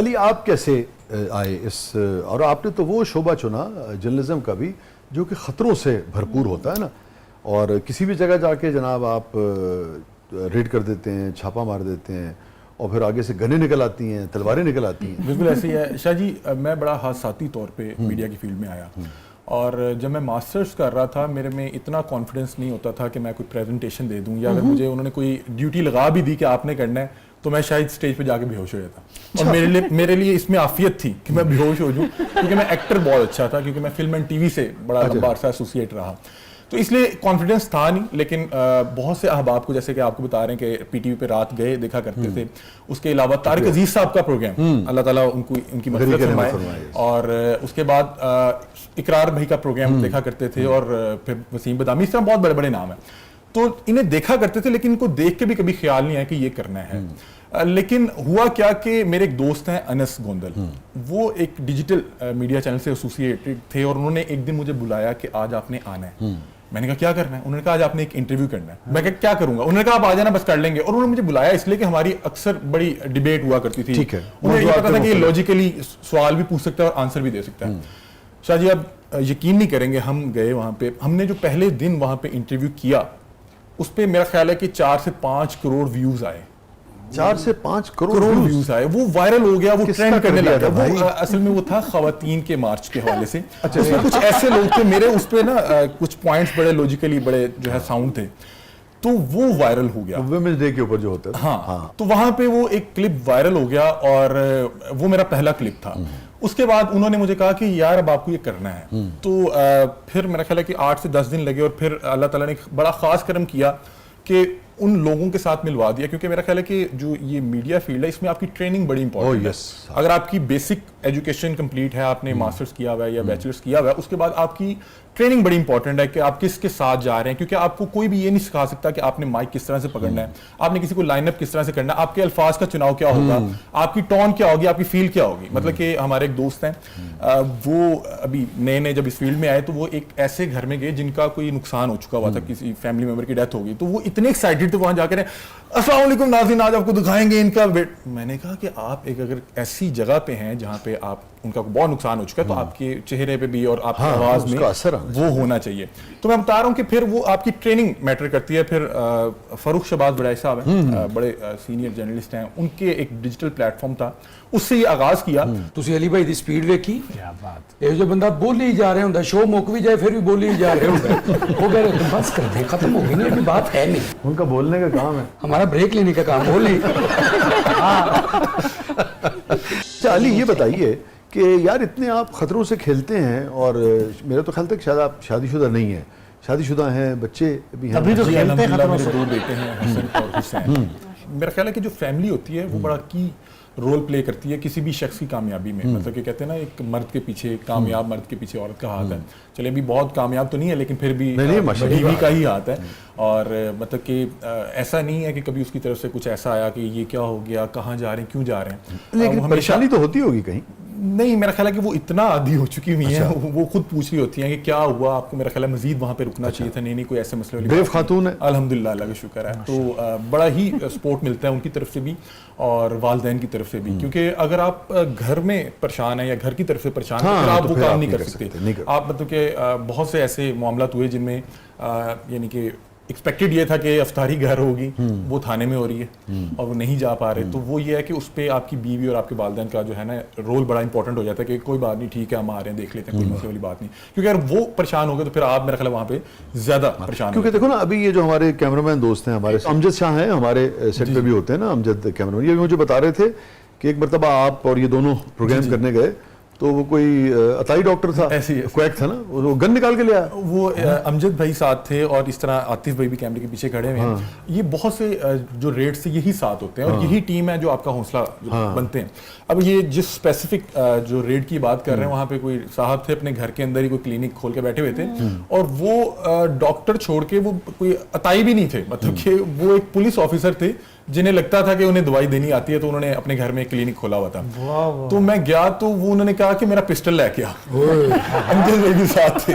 علی آپ کیسے آئے اس اور آپ نے تو وہ شعبہ چنا جرنلزم کا بھی جو کہ خطروں سے بھرپور ہوتا ہے نا، اور کسی بھی جگہ جا کے جناب آپ ریڈ کر دیتے ہیں، چھاپا مار دیتے ہیں اور پھر آگے سے گنیں نکل آتی ہیں، تلواریں نکل آتی ہیں. بالکل ایسے ہی ہے شاہ جی. میں بڑا حادثاتی طور پہ میڈیا کی فیلڈ میں آیا اور جب میں ماسٹرز کر رہا تھا میرے میں اتنا کانفیڈنس نہیں ہوتا تھا کہ میں کوئی پریزنٹیشن دے دوں، یا اگر مجھے انہوں نے کوئی ڈیوٹی لگا بھی دی کہ آپ نے کرنا ہے تو میں شاید اسٹیج پہ جا کے بے ہوش ہو جاتا. اور میرے لیے اس میں عافیت تھی کہ میں بے ہوش ہو جاؤں، کیونکہ میں ایکٹر بہت اچھا تھا، کیونکہ میں فلم اینڈ ٹی وی سے بڑا لمبا عرصہ ایسوسیٹ رہا، تو اس لیے کانفیڈنس تھا نہیں. لیکن بہت سے احباب کو، جیسے کہ آپ کو بتا رہے ہیں کہ پی ٹی وی پہ رات گئے دیکھا کرتے تھے، اس کے علاوہ طارق عزیز صاحب کا پروگرام، اللہ تعالیٰ ان کی مغفرت فرمائے، اور اس کے بعد اقرار بھائی کا پروگرام دیکھا کرتے تھے، اور پھر وسیم بدامی، اس طرح بہت بڑے بڑے نام ہیں. تو انہیں دیکھا کرتے تھے لیکن ان کو دیکھ کے بھی کبھی خیال نہیں آیا کہ یہ کرنا ہے. لیکن ہوا کیا کہ میرے ایک دوست ہیں انس گوندل، وہ ایک ڈیجیٹل میڈیا چینل سے ایسوسیٹڈ تھے، اور انہوں نے ایک دن مجھے بلایا کہ آج آپ نے آنا ہے. میں نے کہا کیا کرنا ہے؟ انہوں نے کہا آج آپ نے ایک انٹرویو کرنا ہے. میں کہا کیا کروں گا؟ انہوں نے کہا آپ آ جانا، بس کر لیں گے. اور انہوں نے مجھے بلایا اس لیے کہ ہماری اکثر بڑی ڈیبیٹ ہوا کرتی تھی، انہیں یہ پتا تھا کہ یہ لاجیکلی سوال بھی پوچھ سکتا ہے اور آنسر بھی دے سکتا ہے. شاہ جی آپ یقین نہیں کریں گے، ہم گئے وہاں پہ، ہم نے جو پہلے دن وہاں پہ انٹرویو کیا اس پہ میرا خیال ہے کہ 4 سے 5 کروڑ ویوز آئے. 4 سے 5 کروڑ ویوز آئے. وہ وائرل ہو گیا، وہ ٹرینڈ کرنے لگا. وہ اصل میں وہ تھا خواتین کے مارچ کے حوالے سے. اس میں کچھ ایسے لوگ تھے، میرے اس پہ نا کچھ پوائنٹس بڑے لاجیکلی بڑے جو ہے ساؤنڈ تھے، تو وہ وائرل ہو گیا. ویمنز ڈے کے اوپر جو ہوتا ہے. ہاں، تو وہاں پہ وہ ایک کلپ وائرل ہو گیا اور وہ میرا پہلا کلپ تھا. اس کے بعد انہوں نے مجھے کہا کہ یار اب آپ کو یہ کرنا ہے. تو پھر میرا خیال ہے کہ 8 سے 10 دن لگے، اور پھر اللہ تعالیٰ نے بڑا خاص کرم کیا کہ ان لوگوں کے ساتھ ملوا دیا. کیونکہ میرا خیال ہے کہ جو یہ میڈیا فیلڈ ہے اس میں آپ کی ٹریننگ بڑی امپورٹنٹ ہے. اگر آپ کی بیسک ایجوکیشن کمپلیٹ ہے، آپ نے ماسٹرز کیا ہوا ہے یا بیچلرز کیا ہوا ہے، اس کے بعد آپ کی ٹریننگ بڑی امپورٹنٹ ہے کہ آپ کس کے ساتھ جا رہے ہیں. کیونکہ آپ کو کوئی بھی یہ نہیں سکھا سکتا کہ آپ نے مائک کس طرح سے پکڑنا ہے، آپ نے کسی کو لائن اپ کس طرح سے کرنا ہے، آپ کے الفاظ کا چناؤ کیا ہوگا، آپ کی ٹون کیا ہوگی، آپ کی فیل کیا ہوگی. مطلب کہ ہمارے ایک دوست ہیں، وہ ابھی نئے جب اس فیلڈ میں آئے تو وہ ایک ایسے گھر میں گئے جن کا کوئی نقصان ہو چکا ہوا تھا، کسی فیملی ممبر کی ڈیتھ ہو گئی. تو وہ اتنے ایکسائٹیڈ تھے، وہاں جا کر السلام علیکم ناظرین، آج آپ کو دکھائیں گے ان کا ویٹ. میں نے کہا کہ آپ ایک اگر ایسی جگہ پہ ہیں جہاں پہ آپ ان کا بہت نقصان ہو چکا ہے، تو آپ کے چہرے پہ بھی اور آپ کی آواز میں وہ ہونا چاہیے. تو میں بتا رہا ہوں کہ پھر وہ آپ کی ٹریننگ میٹر کرتی ہے. پھر فاروق شہباز بڑائی صاحب ہیں، بڑے سینئر جرنلسٹ ہیں، ان کے ایک ڈیجیٹل پلیٹ فارم تھا، اس سے یہ آغاز کیا. تسی علی بھائی دی سپیڈ ویکھی، کیا بات ہے. یہ جو بندہ بول ہی جا رہے ہوندا، شو مک بھی جائے پھر بھی بول ہی جا رہے ہوندا، وہ کہہ رہے بس کر دیں، ختم ہو گئی نا، کوئی بات ہے نہیں. ان کا بولنے کا کام ہے، ہمارا بریک لینے کا کام. بول نہیں. اچھا علی یہ بتائیے کہ یار اتنے آپ خطروں سے کھیلتے ہیں، اور میرا تو خیال تھا کہ شاید آپ شادی شدہ نہیں ہیں، شادی شدہ ہیں، بچے بھی ہیں. ابھی تو کھیلتے ہیں خطروں سے. 2 بیٹے ہیں، حسن اور حسین. میرا خیال ہے کہ جو فیملی ہوتی ہے وہ بڑا کی رول پلے کرتی ہے کسی بھی شخص کی کامیابی میں. مطلب کہ کہتے ہیں نا ایک مرد کے پیچھے، کامیاب مرد کے پیچھے عورت کا ہاتھ ہے. چلے بھی بہت کامیاب تو نہیں ہے لیکن پھر بھی بیوی کا ہی ہاتھ ہے. اور مطلب کہ ایسا نہیں ہے کہ کبھی اس کی طرف سے کچھ ایسا آیا کہ یہ کیا ہو گیا، کہاں جا رہے ہیں، کیوں جا رہے ہیں. لیکن پریشانی تو ہوتی ہوگی کہیں؟ نہیں، میرا خیال ہے کہ وہ اتنا عادی ہو چکی ہوئی ہیں، وہ خود پوچھ رہی ہوتی ہیں کہ کیا ہوا آپ کو. میرا خیال ہے مزید وہاں پہ رکنا چاہیے تھا. نہیں کوئی ایسے مسئلے. بریو خاتون ہے الحمدللہ، اللہ کا شکر ہے. تو بڑا ہی سپورٹ ملتا ہے ان کی طرف سے بھی اور والدین کی طرف سے بھی. کیونکہ اگر آپ گھر میں پریشان ہیں یا گھر کی طرف سے پریشان ہیں، پھر آپ وہ کام نہیں کر سکتے. آپ مطلب کہ بہت سے ایسے معاملات ہوئے جن میں یعنی کہ ایکسپیکٹڈ یہ تھا کہ افطاری گھر ہوگی، وہ تھانے میں ہو رہی ہے اور وہ نہیں جا پا رہے. تو وہ یہ ہے کہ اس پہ آپ کی بیوی اور آپ کے والدین کا جو ہے نا رول بڑا امپورٹنٹ ہو جاتا ہے کہ کوئی بات نہیں، ٹھیک ہے ہم آ رہے ہیں، دیکھ لیتے ہیں، کوئی مسئلے والی بات نہیں. کیونکہ اگر وہ پریشان ہو گئے تو پھر آپ میرا خیال ہے وہاں پہ زیادہ پریشان. کیونکہ دیکھو نا ابھی یہ جو ہمارے کیمرہ مین دوست ہیں، ہمارے امجد شاہ ہیں، ہمارے سیٹ پہ بھی ہوتے ہیں نا امجد کیمرہ مین، یہ مجھے بتا رہے تھے کہ ایک مرتبہ آپ اور یہ دونوں پروگرام کرنے گئے تو وہ کوئی عطائی ڈاکٹر تھا، کویک تھا نا، وہ گن نکال کے لیا. وہ امجد بھائی ساتھ تھے اور اس طرح عاطف بھائی بھی کیمرے کے پیچھے کھڑے ہوئے ہیں. یہ بہت سے جو ریڈ سے یہی ساتھ ہوتے ہیں اور یہی ٹیم ہے جو آپ کا حوصلہ بنتے ہیں. اب یہ جس اسپیسیفک جو ریڈ کی بات کر رہے ہیں، وہاں پہ کوئی صاحب تھے اپنے گھر کے اندر ہی کوئی کلینک کھول کے بیٹھے ہوئے تھے، اور وہ ڈاکٹر چھوڑ کے وہ کوئی عطائی بھی نہیں تھے. مطلب کہ وہ ایک پولیس آفیسر تھے جنہیں لگتا تھا کہ انہیں دوائی دینی آتی ہے، تو انہوں نے اپنے گھر میں ایک کلینک کھولا ہوا تھا. تو میں گیا تو وہ انہوں نے کہا کہ میرا پسٹل لے کے آ. امجد بھائی بھی ساتھ تھے.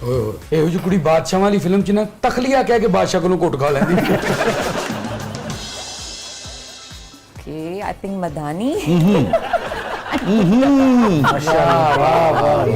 ਇਹੋ ਜਿਹੀ ਕੁੜੀ ਬਾਦਸ਼ਾਹ ਵਾਲੀ ਫਿਲਮ 'ਚ ਨਾ ਤਖਲੀਆ ਕਹਿ ਕੇ ਬਾਦਸ਼ਾਹ ਕੋਲੋਂ ਘੁੱਟ ਖਾ ਲੈਂਦੀ। Okay, I think Madani.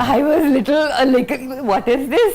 I was little like what is this?